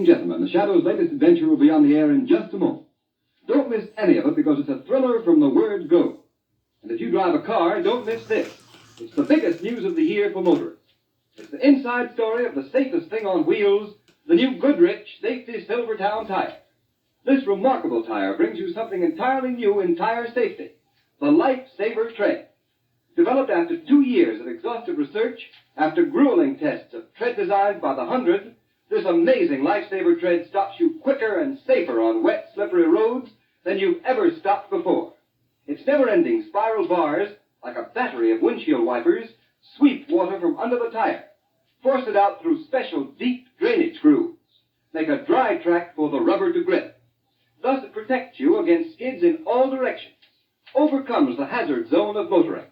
and gentlemen, the Shadow's latest adventure will be on the air in just a moment. Don't miss any of it because it's a thriller from the word go. And if you drive a car, don't miss this. It's the biggest news of the year for motorists. It's the inside story of the safest thing on wheels, the new Goodrich Safety Silvertown tire. This remarkable tire brings you something entirely new in tire safety, the Lifesaver Tread. Developed after 2 years of exhaustive research, after grueling tests of tread designs by the hundred, this amazing Lifesaver Tread stops you quicker and safer on wet, slippery roads than you've ever stopped before. Its never-ending spiral bars, like a battery of windshield wipers, sweep water from under the tire, force it out through special deep drainage grooves, make a dry track for the rubber to grip. Thus it protects you against skids in all directions, overcomes the hazard zone of motoring.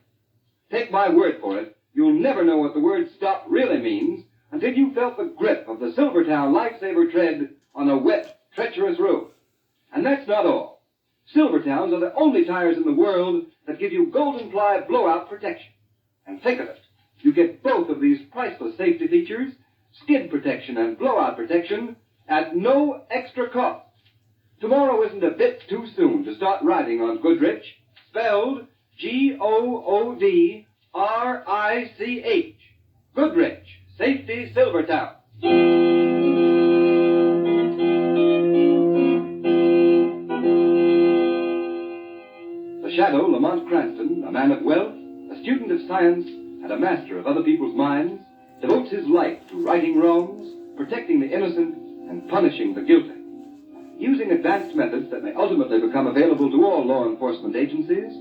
Take my word for it, you'll never know what the word stop really means until you felt the grip of the Silvertown Lifesaver Tread on a wet, treacherous road. And that's not all. Silvertowns are the only tires in the world that give you golden ply blowout protection. And think of it, you get both of these priceless safety features, skid protection and blowout protection, at no extra cost. Tomorrow isn't a bit too soon to start riding on Goodrich, spelled Goodrich. Goodrich Safety Silvertown. The Shadow, Lamont Cranston, a man of wealth, a student of science, and a master of other people's minds, devotes his life to righting wrongs, protecting the innocent, and punishing the guilty. Using advanced methods that may ultimately become available to all law enforcement agencies,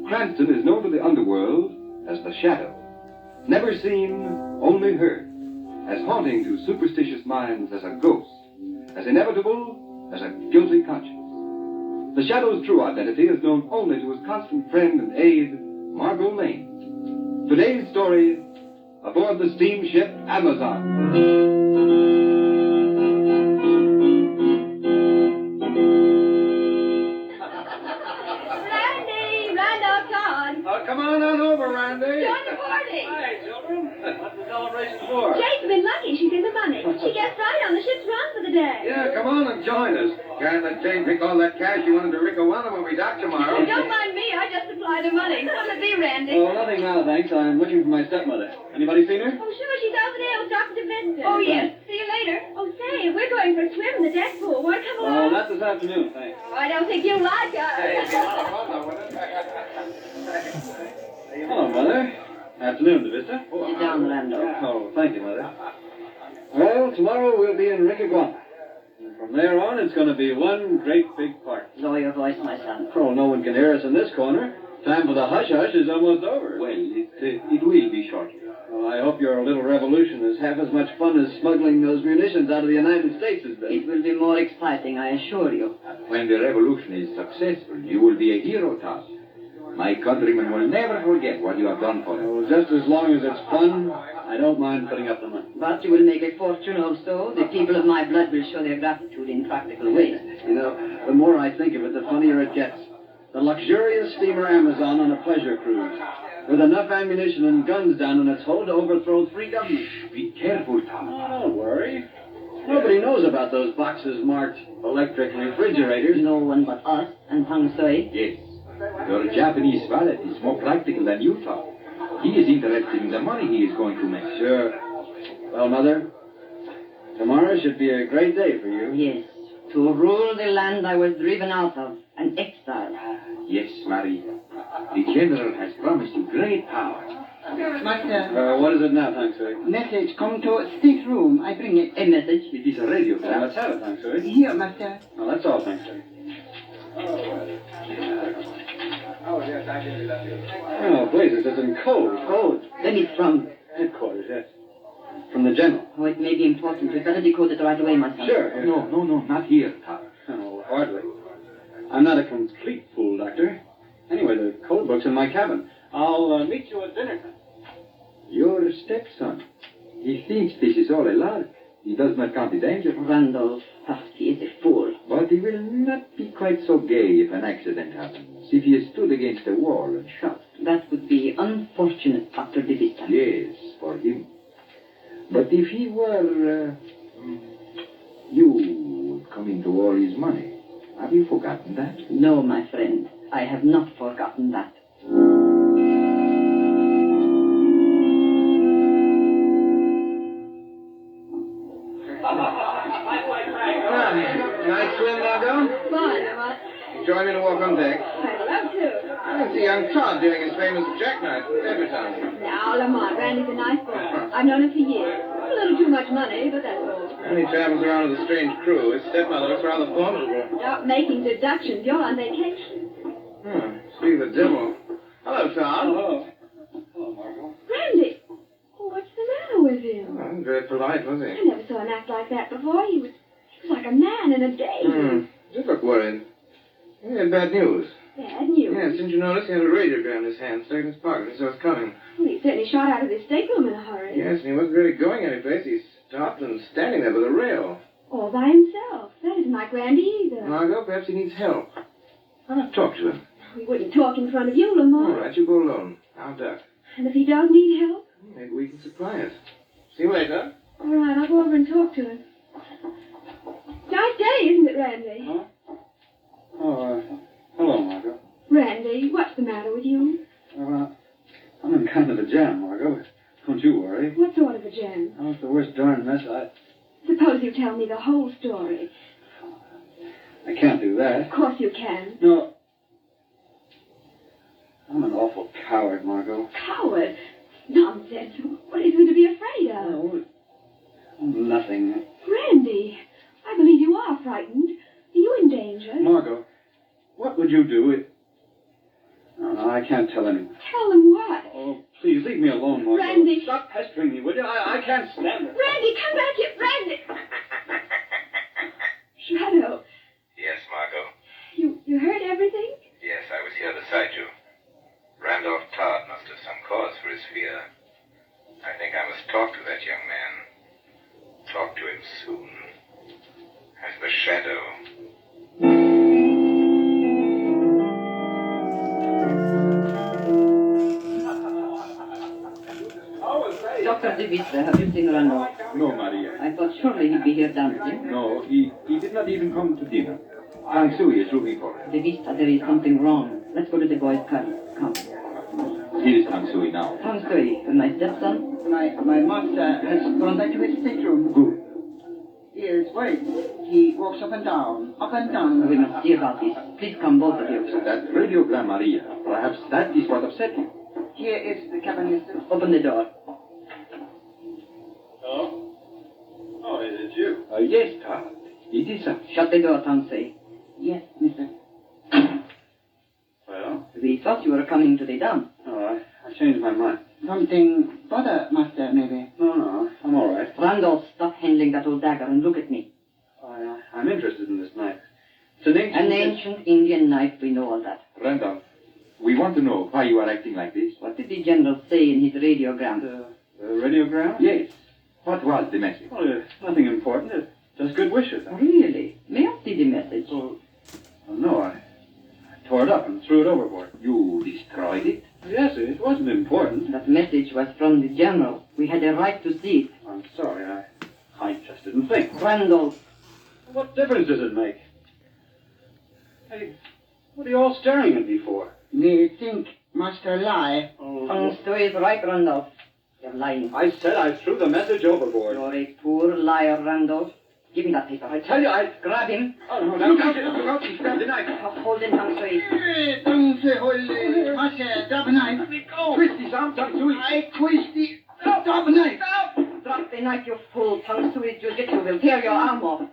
Cranston is known to the underworld as the Shadow. Never seen, only heard. As haunting to superstitious minds as a ghost. As inevitable as a guilty conscience. The Shadow's true identity is known only to his constant friend and aide, Margot Lane. Today's story, aboard the steamship Amazon. Come on over, Randy. Join the party. Hi, children. What's the celebration for? Jane's been lucky. She's in the money. She gets right on the ship's run for the day. Yeah, come on and join us. Can't let Jane pick all that cash you wanted to Ricowana when we dock tomorrow. Don't mind me. I just supply the money. What'll it be, Randy? Oh, nothing now, thanks. I'm looking for my stepmother. Anybody seen her? Oh, sure. She's over there with Dr. Vincent. Oh, yes. See you later. Oh, say, we're going for a swim in the deck pool. Want to come along? Oh, not this afternoon, thanks. Oh, I don't think you like us. Hey, it's a lot of fun, though, isn't it? Hello, Mother. Afternoon, Vista. Sit down, Randall. Oh, thank you, Mother. Well, tomorrow we'll be in Ricowana. And from there on, it's going to be one great big party. Lower your voice, my son. Oh, no one can hear us in this corner. Time for the hush-hush is almost over. Well, it will be shortly. Well, I hope your little revolution is half as much fun as smuggling those munitions out of the United States has been. It will be more exciting, I assure you. When the revolution is successful, you will be a hero, Tom. My countrymen will never forget what you have done for them. Oh, just as long as it's fun, I don't mind putting up the money. But you will make a fortune also. The people of my blood will show their gratitude in practical ways. You know, the more I think of it, the funnier it gets. The luxurious steamer Amazon on a pleasure cruise, with enough ammunition and guns down in its hold to overthrow 3 governments. Be careful, Tom. Oh, don't worry. Nobody knows about those boxes marked electric refrigerators. No one but us and Hang Sui. Yes. Your Japanese valet is more practical than you thought. He is interested in the money he is going to make. Sure. Well, Mother, tomorrow should be a great day for you. Yes. To rule the land I was driven out of, an exile. Yes, Marie. The general has promised you great power. Master, What is it now, Hang Sui? message come to state room. I bring it. A message? It is a radio Well, trap. let's have it, Hang Sui. Here, master. Well, that's all, Hang Sui. Oh, yes, I did love you. Oh, please, this isn't cold. Code. Then it's from... Headquarters, yes. From the general. Oh, it may be important. We'd better decode it right away, my son. Sure. No, not here, Tom. Oh, hardly. I'm not a complete fool, Doctor. Anyway, the code book's in my cabin. I'll meet you at dinner time. Your stepson. He thinks this is all a lark. He does not count the danger. Randolph, he is a fool. But he will not be quite so gay if an accident happens. If he is stood against a wall and shot. That would be unfortunate, Dr. De Vista. Yes, for him. But if he were... You come into all his money. Have you forgotten that? No, my friend. I have not forgotten that. Nice swim, Margot? Fine, am I? Join me to walk on deck. I'd love to. I can see young Todd doing his famous jackknife every time. Now, Lamont, Randy's a nice boy. I've known him for years. A little too much money, but that's all. When he travels around with a strange crew, his stepmother looks rather formidable. Stop making deductions. You're on vacation. See the devil. Hello, Todd. Hello. Hello, Margot. Randy! Oh, what's the matter with him? Oh, very polite, was I he? never saw him act like that before. He was like a man in a daze. You look worried. He had bad news. Bad news. Yes, didn't you notice he had a radiogram in his hand, stuck in his pocket, and so it's coming. Well, he certainly shot out of his stateroom in a hurry. Yes, and he wasn't really going anyplace. He stopped and standing there by the rail. All by himself. That isn't like Randy either. Margot, perhaps he needs help. Why not talk to him? We wouldn't talk in front of you, All Lamont. right, you go alone. I'll duck. And if he does need help? Maybe we can supply it. See you later. All right, I'll go over and talk to him. Nice day, isn't it, Randy? Huh? Oh, hello, Margot. Randy, what's the matter with you? I'm in kind of a jam, Margot. Don't you worry. What sort of a jam? Oh, it's the worst darn mess Suppose you tell me the whole story. I can't do that. Of course you can. No. I'm an awful coward, Margot. Coward? Nonsense. What is there to be afraid of? No, nothing. Randy, I believe you are frightened. Are you in danger? Margot, what would you do if... No, I can't tell anyone. Tell them what? Oh, please, leave me alone, Margot. Randy. Stop pestering me, will you? I can't stand it. Randy, come back here. Randy! Shadow, Yes, Margot. you heard everything? Yes, I was here beside you. Randolph Todd must have some cause for his fear. I think I must talk to that young man. Talk to him soon. As the shadow. Dr. De Vista, have you seen Randolph? No, Maria. I thought surely he'd be here dancing. No, he did not even come to dinner. Tang Sui is looking for him. De Vista, there is something wrong. Let's go to the boys' car. Come. Here is Tang Sui now. Tang Sui, my stepson. My master has gone back to his stateroom. Good. Yes, wait. He walks up and down, up and down. We must see about this. Please come, both of you. That radiogram, Maria. Perhaps that is what upset you. Here is the cabin, mister. Open the door. Oh? Oh, it's you. Yes, Todd. It is a... Shut the door, Tang Sui. Yes, mister. Well? We thought you were coming to the dance. Oh, I changed my mind. Something bother, master, maybe. No, I'm all right. Randolph, stop handling that old dagger and look at me. I'm interested in this knife. It's an ancient... An ancient Indian knife, we know all that. Randolph, we want to know why you are acting like this. What did the general say in his radiogram? The radiogram? Yes. What was the message? Well, nothing important. It's just good wishes. Really? May I see the message? Well, no, I tore it up and threw it overboard. You destroyed it? Yes, it wasn't important. That message was from the general. We had a right to see it. I'm sorry, I just didn't think. Randolph, What difference does it make? Hey, what are you all staring at me for? Me think master lie. Tang Sui is right, Randolph. You're lying. I said I threw the message overboard. You're a poor liar, Randolph. Give me that paper. I tell you, Grab him. Oh, no, look out, he grabbed the knife. Hold him, Tang Sui. Don't say holy. Master, drop a knife. Twist his arm, Tang Sui. I twist the... Drop a knife. Drop the knife, you fool. Tang Sui Jiu-Jitsu will tear your arm off.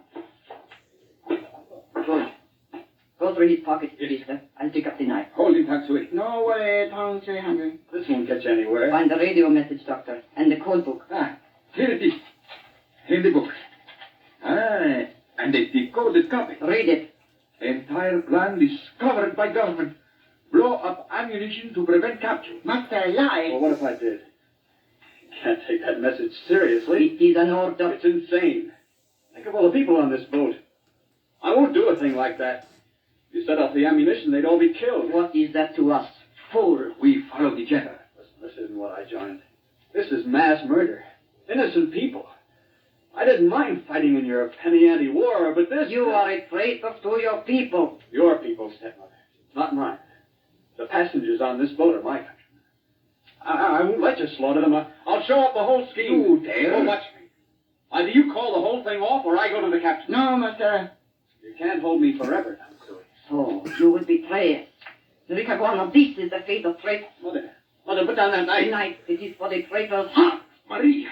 Good. Go through his pockets, Vista. I'll pick up the knife. Hold him, Tang Sui. No way, tongue 300. This won't get you anywhere. Find the radio message, Doctor, and the code book. Ah, here it is. In the book. Ah, and a decoded copy. Read it. Entire plan discovered by government. Blow up ammunition to prevent capture. Master lie. Well, what if I did? Can't take that message seriously. It is an order. It's insane. Think of all the people on this boat. I won't do a thing like that. If you set off the ammunition, they'd all be killed. What is that to us? Fool. We follow the general. Listen, this isn't what I joined. This is mass murder. Innocent people. I didn't didn't mind fighting in your penny ante war, but this... You are a traitor to your people. Your people, stepmother, not mine. The passengers on this boat are my countrymen. I won't let you slaughter them. I'll show up the whole scheme. You dare? Oh, watch me. Either you call the whole thing off, or I go to the captain. No, mister. You can't hold me forever, Tansui. So, you will betray us. Ricaguano, this is the fate of traitors. Mother, put down that knife. The knife, it is for the traitor's heart. Maria!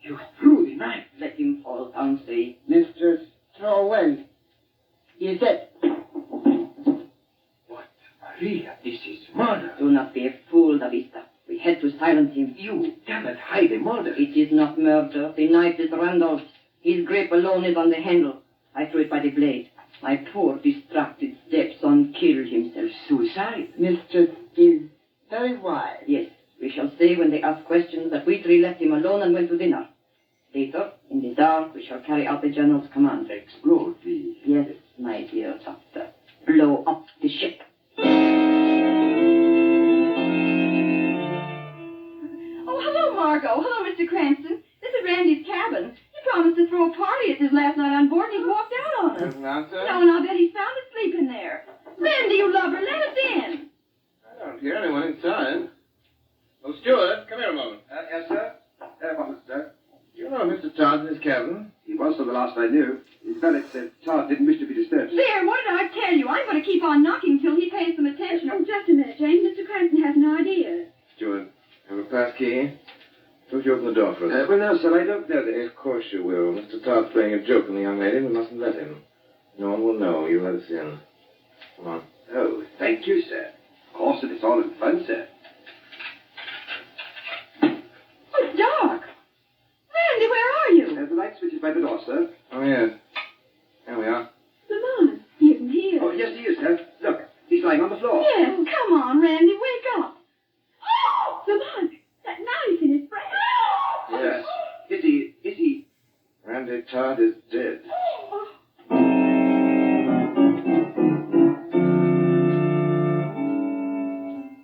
You threw the knife. Let him fall, Tansui. Mistress, throw away. He is dead. But, Maria, this is murder. Do not be a fool, Davista. We had to silence him. You cannot hide a murder. It is not murder. The knife is Randolph's. His grip alone is on the handle. I threw it by the blade. My poor, distracted stepson killed himself. Suicide. Mistress is very wise. Yes, we shall say when they ask questions that we three left him alone and went to dinner. Later, in the dark, we shall carry out the general's command. Explode the... Yes, my dear doctor. Blow up the ship. Oh, hello, Margot. Hello, Mr. Cranston. This is Randy's cabin. He promised to throw a party at his last night on board, and he's walked out on us. Now, sir? No, and I'll bet he's found asleep in there. Randy, you lover, let us in. I don't hear anyone inside. Oh, steward, come here a moment. Yes, sir? What, sir? You know Mr. Todd in his cabin? He was for the last I knew. His valet said Todd didn't wish to be disturbed. There, what did I tell you? I'm going to keep on knocking till he pays some attention. Oh, just a minute, Jane. Mr. Cranston has an idea. Steward, have a pass key? Don't you open the door for us? Well, no, sir, I don't know that. Of course you will. Mr. Todd's playing a joke on the young lady. We mustn't let him. No one will know. You let us in. Come on. Oh, thank you, sir. Of course, it is all in fun, sir. Oh, it's dark. Randy, where are you? The light switch is by the door, sir. Oh, yes. There we are. Lamont, he isn't here. Oh, yes, he is, sir. Look, he's lying on the floor. Yes, come on, Randy, wake up. Oh, Lamont, that knife in his breast. Yes. Is he... Randy Todd is dead.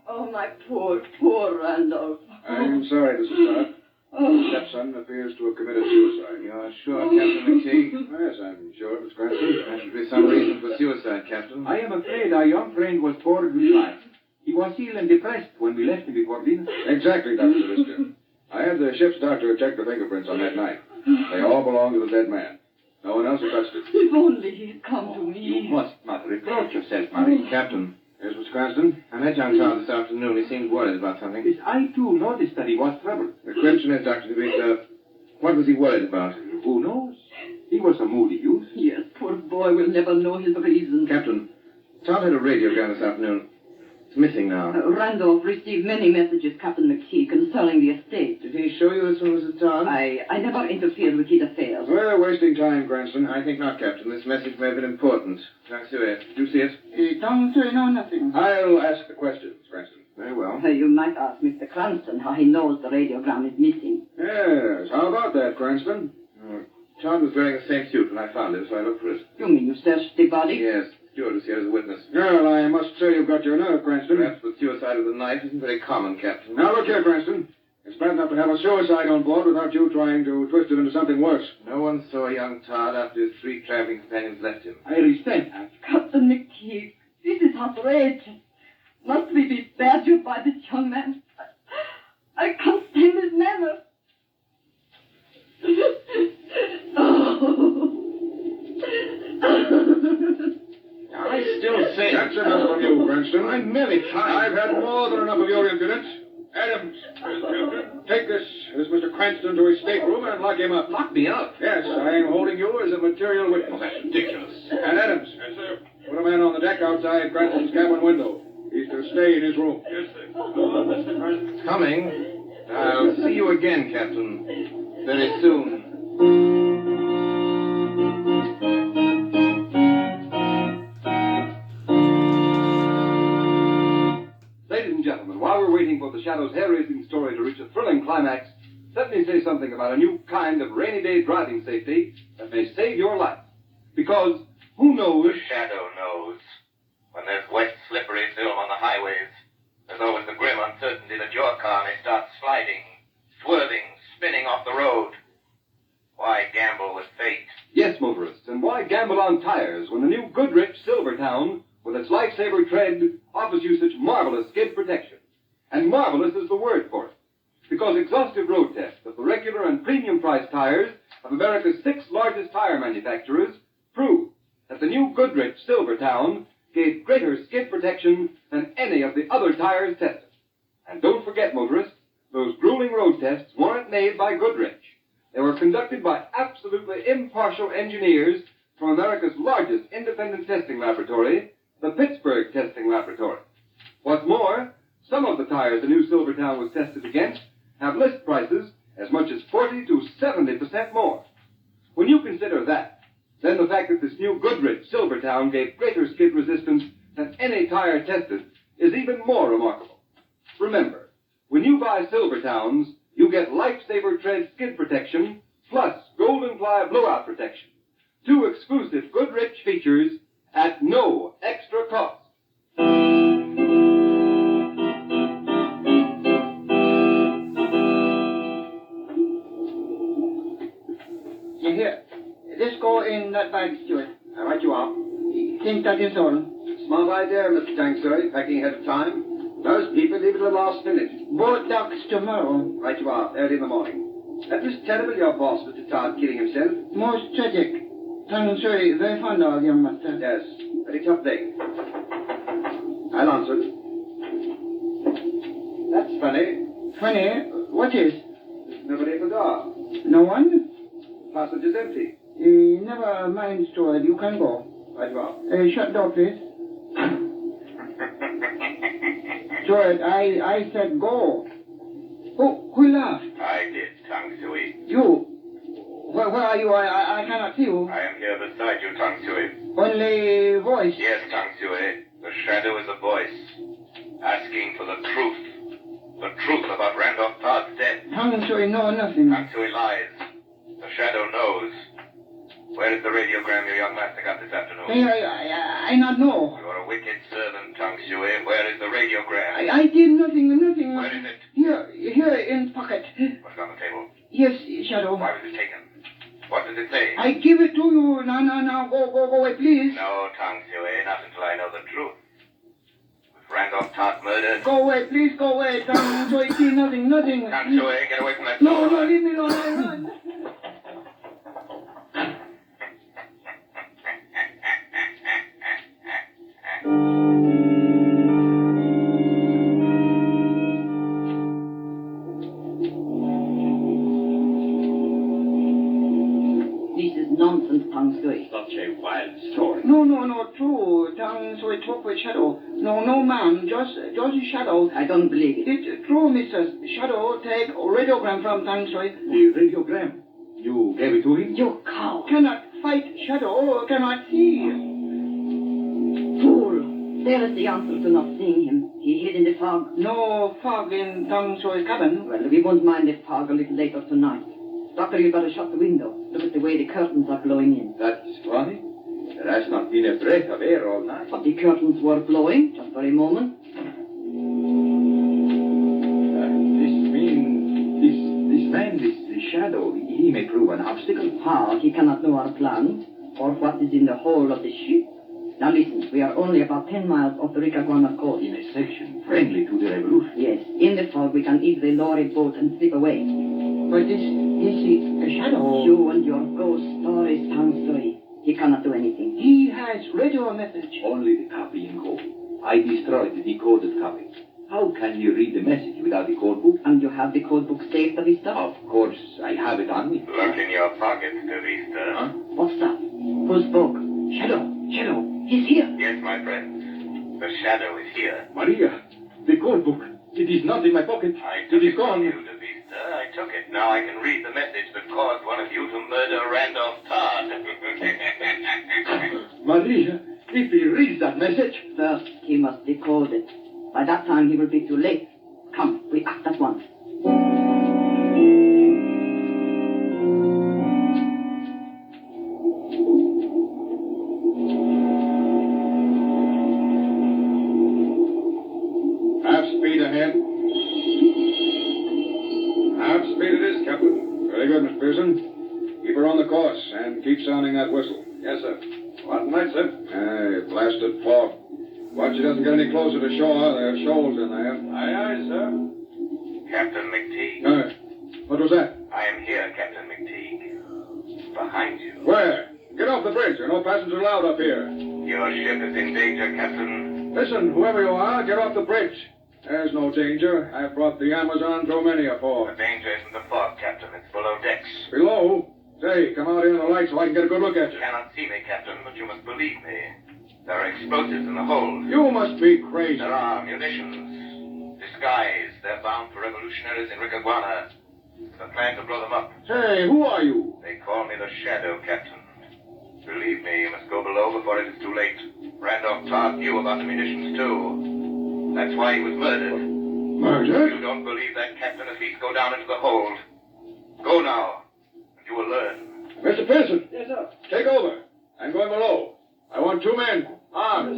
Oh, my poor, poor Randolph. I am sorry, Mrs. Todd. Oh. Stepson appears to have committed suicide. You're sure, Captain McKee? Yes, I'm sure, Miss Cranston. There should be some reason for suicide, Captain. I am afraid our young friend was poorly life. He was ill and depressed when we left him before dinner. Exactly, Dr. Lister. I had the ship's doctor check the fingerprints on that knife. They all belong to the dead man. No one else has touched it. If only he'd come to You me. must not reproach yourself, Marie. Captain, Yes, Miss Cranston? I met young Todd this afternoon. He seemed worried about something. Yes, I too noticed that he was troubled. The question is, Dr. DeVita, what was he worried about? Who knows? He was a moody youth. Yes, poor boy will never know his reasons. Captain, Todd had a radiogram this afternoon. It's missing now. Randolph received many messages, Captain McKee, concerning the estate. Did he show you this one, Mrs. Todd? I never interfered with his affairs. We're wasting time, Cranston. I think not, Captain. This message may have been important. Taxi, did you see it? He don't know nothing. I'll ask the questions, Cranston. Very well. You might ask Mr. Cranston how he knows the radiogram is missing. Yes, how about that, Cranston? Todd was wearing the same suit when I found it, so I looked for it. You mean you searched the body? Yes, the steward was here as a witness. Well, I must say you've got your nerve, Cranston. Perhaps the suicide with a knife isn't very common, Captain. Now, look here, Cranston. It's bad enough to have a suicide on board without you trying to twist it into something worse. No one saw young Todd after his 3 traveling companions left him. I respect that. Captain McKee, this is outrageous. Must we be badgered by this young man? I can't stand his manners. I still say... That's enough from you, Cranston. I'm merely trying. I've had more than enough of your impudence. Adams, take this Mr. Cranston to his stateroom and lock him up. Lock me up. Yes, I am holding you as a material witness. Oh, that's ridiculous. And Adams. Yes, sir. Put a man on the deck outside Cranston's cabin window. He's to stay in his room. Yes, sir. Mr. Cranston. Coming. I'll see you again, Captain. Very soon. Ladies and gentlemen, while we're waiting for the Shadow's hair-raising story to reach a thrilling climax, let me say something about a new kind of rainy day driving safety that may save your life. Because who knows? The shadow knows. When there's wet, slippery film on the highways, there's always the grim uncertainty that your car may start sliding, swerving, spinning off the road. gamble on tires when the new Goodrich Silvertown, with its lifesaver tread, offers you such marvelous skid protection. And marvelous is the word for it, because exhaustive road tests of the regular and premium price tires of America's 6 largest tire manufacturers prove that the new Goodrich Silvertown gave greater skid protection than any of the other tires tested. And don't forget, motorists, those grueling road tests weren't made by Goodrich. They were conducted by absolutely impartial engineers from America's largest independent testing laboratory, the Pittsburgh Testing Laboratory. What's more, some of the tires the new Silvertown was tested against have list prices as much as 40 to 70% more. When you consider that, then the fact that this new Goodrich Silvertown gave greater skid resistance than any tire tested is even more remarkable. Remember, when you buy Silvertowns, you get Lifesaver Tread skid protection plus Golden Ply blowout protection. 2 exclusive Goodrich features at no extra cost. Here, let's go in that bag, Stuart. Right you are. Think that is all. Smart idea, Mr. Tankstory, packing ahead of time. Most people leave it to the last minute. Boat docks tomorrow. Right you are, early in the morning. That was terrible, your boss, Mr. Todd, killing himself. Most tragic. Sorry, very fond of young master. Yes, very tough day. I'll answer it. That's funny. Funny, what is? There's nobody at the door. No one? Passage's empty. Never mind, Stuart, you can go. Right you are. Shut the door, please. Stuart, I said go. Who laughed? I did, Tang Sui. You. Where are you? I cannot see you. I am here beside you, Tang Sui. Only voice. Yes, Tang Sui. The shadow is a voice, asking for the truth. The truth about Randolph Todd's death. Tang Sui know nothing. Tang Sui lies. The shadow knows. Where is the radiogram your young master got this afternoon? I not know. You are a wicked servant, Tang Sui. Where is the radiogram? I did nothing. Where is it? Here in pocket. What's on the table? Yes, Shadow. Why was it taken? What does it say? I give it to you. Now, go away, please. No, Tang Sui, not until I know the truth. Was Randolph Todd murdered? Go away, please, go away. Tang Sui, see nothing. Tang Sui, get away from that No, door. leave me alone. I run. Nonsense, Tang Sui. Such a wild story. No, true. Tang Sui talk with Shadow. No, ma'am, just Shadow. I don't believe it. It's true, Mrs. Shadow take radiogram from Tang Sui. The radiogram? You gave it to him? You cow. Cannot fight Shadow, cannot see. Fool. There is the answer to not seeing him. He hid in the fog. No fog in Tang Sui's cabin. Well, we won't mind the fog a little later tonight. Doctor, you better shut the window. Look at the way the curtains are blowing in. That's funny. There has not been a breath of air all night. But the curtains were blowing just for a moment. This shadow, he may prove an obstacle. How? He cannot know our plans or what is in the hold of the ship. Now listen, we are only about 10 miles off the Ricaguana coast. In a section friendly to the revolution. Yes, in the fog we can easily lower a boat and slip away. But is he a Shadow? You and your ghost stories, Tang Sui. He cannot do anything. He has radio message. Only the copy in code. I destroyed the decoded copy. How can you read the message without the code book? And you have the code book saved, Vista? Of course, I have it on me. Look in your pocket, Vista. Huh? What's that? Who spoke? Shadow. He's here. Yes, my friend. The shadow is here. Maria, the code book. It is not in my pocket. I It took is it from gone. you, Vista. I took it. Now I can read the message that caused one of you to murder Randolph Todd. Maria, if he reads that message... First, he must decode it. By that time, he will be too late. Come, we act at once. Half speed ahead. Half speed it is, Captain. Very good, Miss Pearson. Keep her on the course and keep sounding that whistle. Yes, sir. What night, sir? Hey, blasted fog. Watch it doesn't get any closer to shore. There are shoals in there. Aye, sir. Captain McTeague. What was that? I am here, Captain McTeague. Behind you. Where? Get off the bridge. There are no passengers allowed up here. Your ship is in danger, Captain. Listen, whoever you are, get off the bridge. There's no danger. I've brought the Amazon through many a The fog. danger isn't the fog, Captain. It's below decks. Below? Say, come out here in the light so I can get a good look at You you. cannot see me, Captain, but you must believe me. There are explosives in the hold. You must be crazy. There are munitions. Disguised. They're bound for revolutionaries in Ricaguana. The plan to blow them up. Say, who are you? They call me the Shadow, Captain. Believe me, you must go below before it is too late. Randolph Todd knew about the munitions, too. That's why he was murdered. If Murdered? you don't believe that, Captain, at least go down into the hold. Go now, and you will learn. Mr. Pearson. Yes, sir. Take over. I'm going below. I want 2 men. Armed.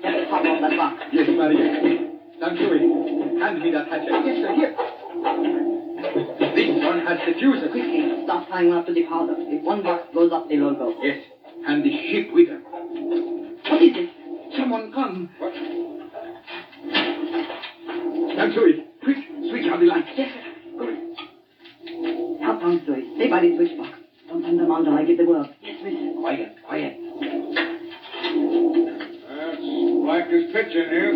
Get the top of that box. Yes, Maria. Thank you. Hand me that hatchet. Yes, sir, here. This one has the fuses. Quickly, start tying up to the powder. If one box goes up, they'll all go. Yes, and the ship with them. What is this? Someone come. Thank you. Quick, switch on the light. Yes, sir. Now, Tangsoy, stay by the switch box. Don't turn them on till I give the word. Yes, miss. Quiet, quiet. That's black as pitch in here.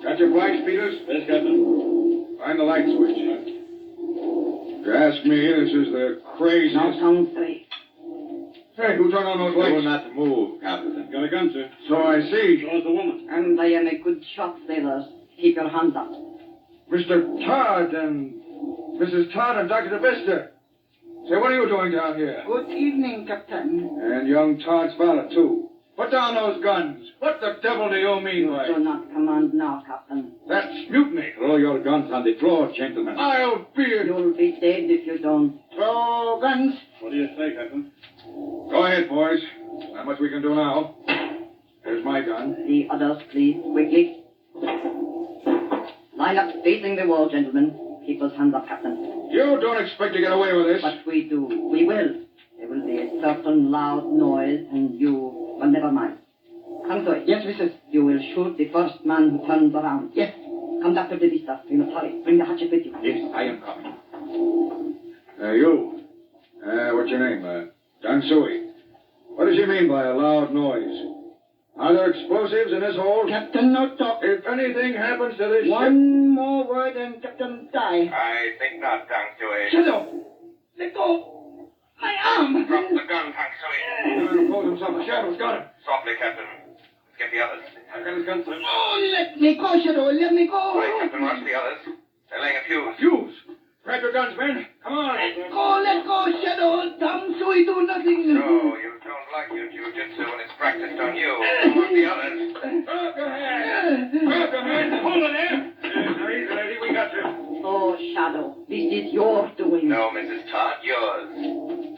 Got your flash, Peters? Yes, Captain. Find the light switch. If you ask me, this is the craziest... Now, Tangsoy. Hey, who turned on those lights? Do not move, Captain. Got a gun, sir. So I see. So is the woman. And I am a good shot, sailors. Keep your hands up. Mr. Todd and Mrs. Todd and Dr. DeVista. Say, what are you doing down here? Good evening, Captain. And young Todd's father, too. Put down those guns. What the devil do you mean by Do not command now, Captain. That's mutiny. Throw your guns on the floor, gentlemen. I'll be... You'll be dead if you don't. Throw guns. What do you say, Captain? Go ahead, boys. Not much we can do now. There's my gun. The others, please, quickly. Line up facing the wall, gentlemen. Keep those hands up, Captain. You don't expect to get away with this. But we do. We will. There will be a certain loud noise, and you... Well, never mind. Tangsoy. Yes, missus. You will shoot the first man who turns around. Yes. Come, Dr. DeVista. We must hurry. Bring the hatchet with you. Yes, I am coming. You. What's your name? Dansui. What does he mean by a loud noise? Are there explosives in this hole? Captain, no talk. If anything happens to this ship... One more word and Captain die. I think not, Tangsui. Shadow, let go. My arm. Drop the gun, Tangsui. He'll impose himself. The Shadow's got him. Softly, Captain. Let's get the others. I got his gun, sir. Oh, let me go, Shadow. Let me go. Quick, Captain, rush the others. They're laying a fuse. Fuse! Grab your guns, men. Come on. Let go, Shadow. Tom Sui do nothing. No, you don't like your jiu-jitsu when it's practiced on you. Not the others. Drop your hands. Drop your hands. Hold it there. Now, easy, lady. We got you. Oh, Shadow. This is your doing. No, Mrs. Todd, yours.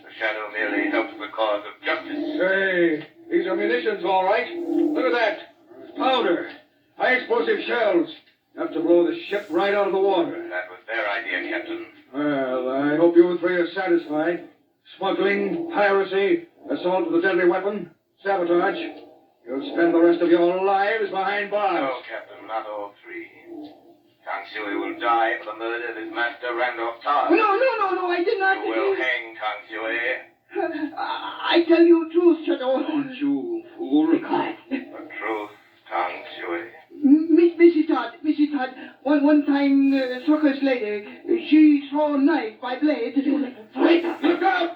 The Shadow merely helps the cause of justice. Say, these are munitions, all right. Look at that. Powder. High explosive shells. Enough to blow the ship right out of the water. That was their idea, Captain. Well, I hope you three are satisfied. Smuggling, piracy, assault with a deadly weapon, sabotage. You'll spend the rest of your lives behind bars. No, Captain, not all three. Tangsui will die for the murder of his master, Randolph Todd. No, I did not. You will hang Tangsui. I tell you truth, Shadow. Don't you fool. Be quiet. The truth, Tangsui. Missy Todd, one time, circus lady, she saw a knife by blade. Look out!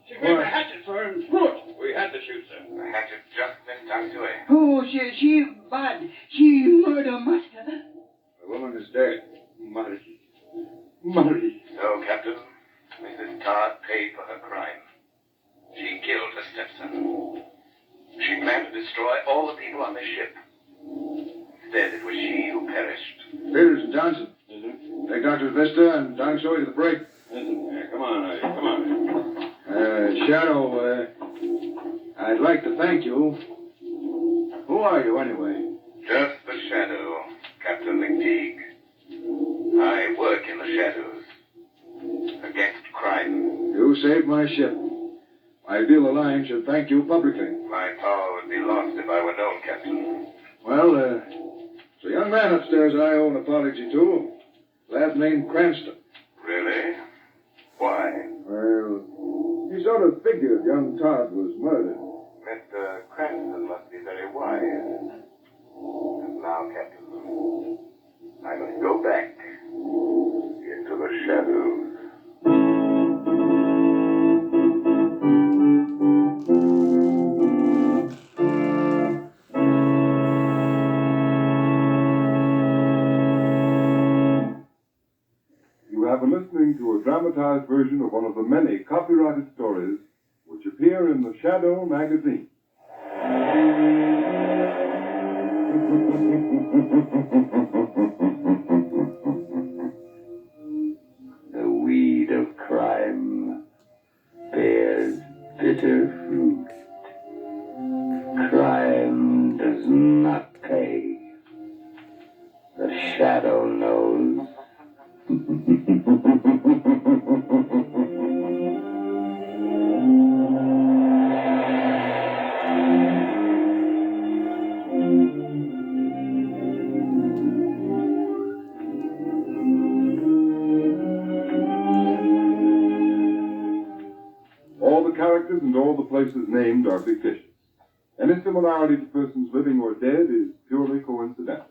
She gave a hatchet for him. Good. We had to shoot, sir. The hatchet just missed Tangsui. Oh, she bad. She murder master. The woman is dead. Marie. So, Captain, Mrs. Todd paid for her crime. She killed her stepson. She planned to destroy all the people on the ship. Instead, it was she who perished. Peters and Johnson. Take Dr. Vista and Dangsui to the break. Come on. Shadow, I'd like to thank you. are you, anyway? Just the shadow, Captain McTeague. I work in the shadows. Against crime. You saved my ship. I feel the line should thank you publicly. My power would be lost if I were known, Captain. Well, it's a young man upstairs I owe an apology to. Last name Cranston. Really? Why? Well, he sort of figured young Todd was murdered. Mr. Cranston must be very wise. And now, Captain, I must go back into the shadows. You have been listening to a dramatized version of one of the many copyrighted stories which appear in the Shadow magazine. The weed of crime bears bitter fruit. Crime does not pay. The shadow knows. All the characters and all the places named are fictitious. Any similarity to persons living or dead is purely coincidental.